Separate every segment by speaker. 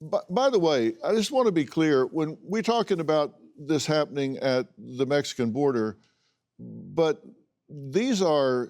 Speaker 1: By the way, I just want to be clear, when we're talking about this happening at the Mexican border, but these are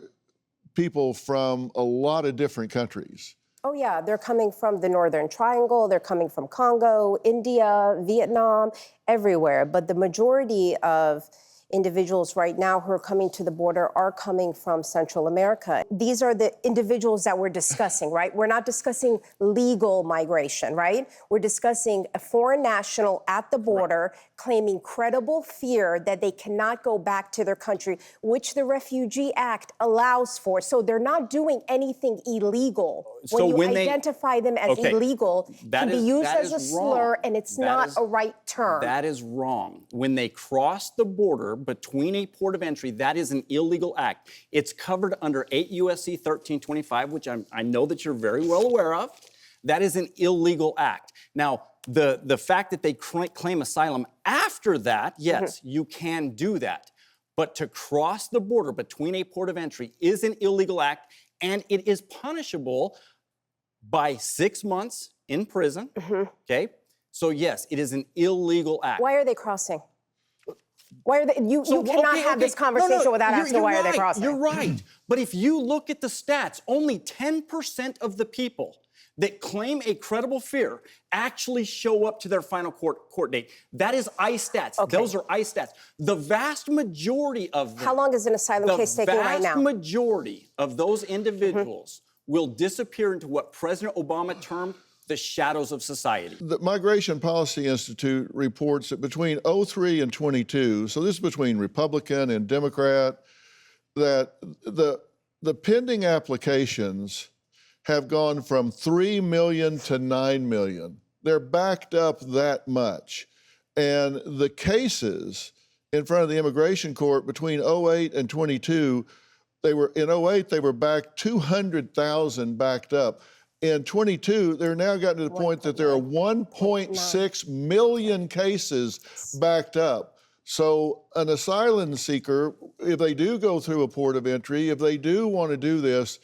Speaker 1: people from a lot of different countries.
Speaker 2: Oh, yeah, they're coming from the Northern Triangle, they're coming from Congo, India, Vietnam, everywhere. But the majority of individuals right now who are coming to the border are coming from Central America. These are the individuals that we're discussing, right? We're not discussing legal migration, right? We're discussing a foreign national at the border claiming credible fear that they cannot go back to their country, which the Refugee Act allows for. So they're not doing anything illegal.
Speaker 3: So
Speaker 2: when you identify them as illegal, it can be used as a slur, and it's not a right term.
Speaker 3: That is wrong. When they cross the border between a port of entry, that is an illegal act. It's covered under 8 U.S.C. 1325, which I know that you're very well aware of. That is an illegal act. Now, the fact that they claim asylum after that, yes, you can do that. But to cross the border between a port of entry is an illegal act, and it is punishable by 6 months in prison, okay? So yes, it is an illegal act.
Speaker 2: Why are they crossing? Why are they, you cannot have this conversation without asking why are they crossing.
Speaker 3: You're right. But if you look at the stats, only 10% of the people that claim a credible fear actually show up to their final court date. That is ICE stats. Okay. Those are ICE stats. The vast majority of them...
Speaker 2: How long is an asylum case taking right now?
Speaker 3: The vast majority of those individuals will disappear into what President Obama termed the shadows of society.
Speaker 1: The Migration Policy Institute reports that between 2003 and 22, so this is between Republican and Democrat, that the pending applications have gone from 3 million to 9 million. They're backed up that much. And the cases in front of the immigration court between 08 and 22, in 08, they were back 200,000 backed up. In 22, they're now gotten to the point that there are 1.6 million cases backed up. So an asylum seeker, if they do go through a port of entry, if they do want to do this,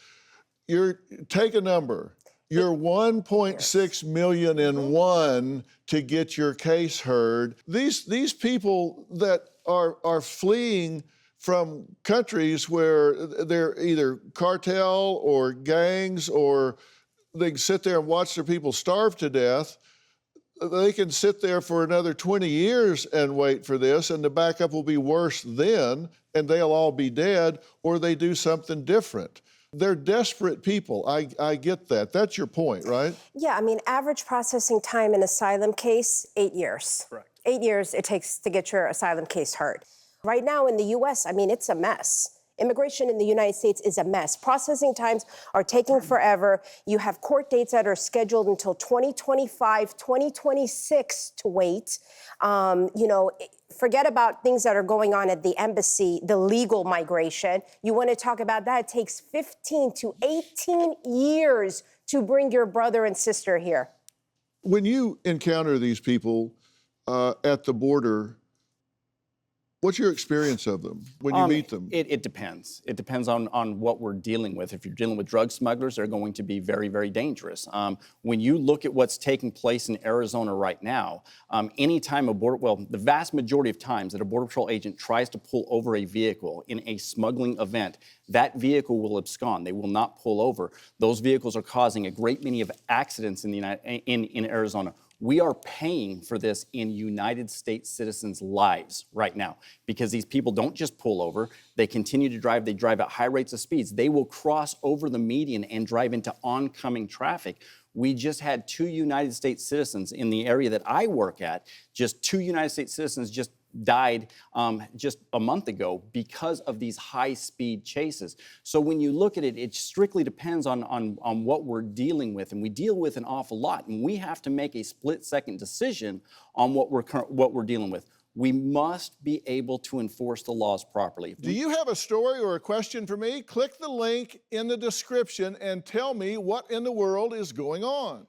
Speaker 1: take a number. You're 1.6 million in one to get your case heard. These people that are fleeing from countries where they're either cartel or gangs, or they can sit there and watch their people starve to death. They can sit there for another 20 years and wait for this, and the backup will be worse then, and they'll all be dead, or they do something different. They're desperate people. I get that. That's your point, right?
Speaker 2: Yeah, I mean, average processing time in an asylum case, 8 years.
Speaker 3: Correct.
Speaker 2: 8 years it takes to get your asylum case heard. Right now in the U.S., I mean, it's a mess. Immigration in the United States is a mess. Processing times are taking forever. You have court dates that are scheduled until 2025, 2026 to wait. Forget about things that are going on at the embassy, the legal migration. You want to talk about that? It takes 15 to 18 years to bring your brother and sister here.
Speaker 1: When you encounter these people at the border, what's your experience of them when you meet them?
Speaker 3: It depends. It depends on what we're dealing with. If you're dealing with drug smugglers, they're going to be very, very dangerous. When you look at what's taking place in Arizona right now, anytime the vast majority of times that a Border Patrol agent tries to pull over a vehicle in a smuggling event, that vehicle will abscond. They will not pull over. Those vehicles are causing a great many of accidents in Arizona. We are paying for this in United States citizens' lives right now, because these people don't just pull over. They continue to drive. They drive at high rates of speeds. They will cross over the median and drive into oncoming traffic. We just had 2 United States citizens in the area that I work at. Just 2 United States citizens just died just a month ago because of these high-speed chases. So when you look at it, it strictly depends on what we're dealing with, and we deal with an awful lot, and we have to make a split-second decision on what we're dealing with. We must be able to enforce the laws properly.
Speaker 1: Do you have a story or a question for me? Click the link in the description and tell me what in the world is going on.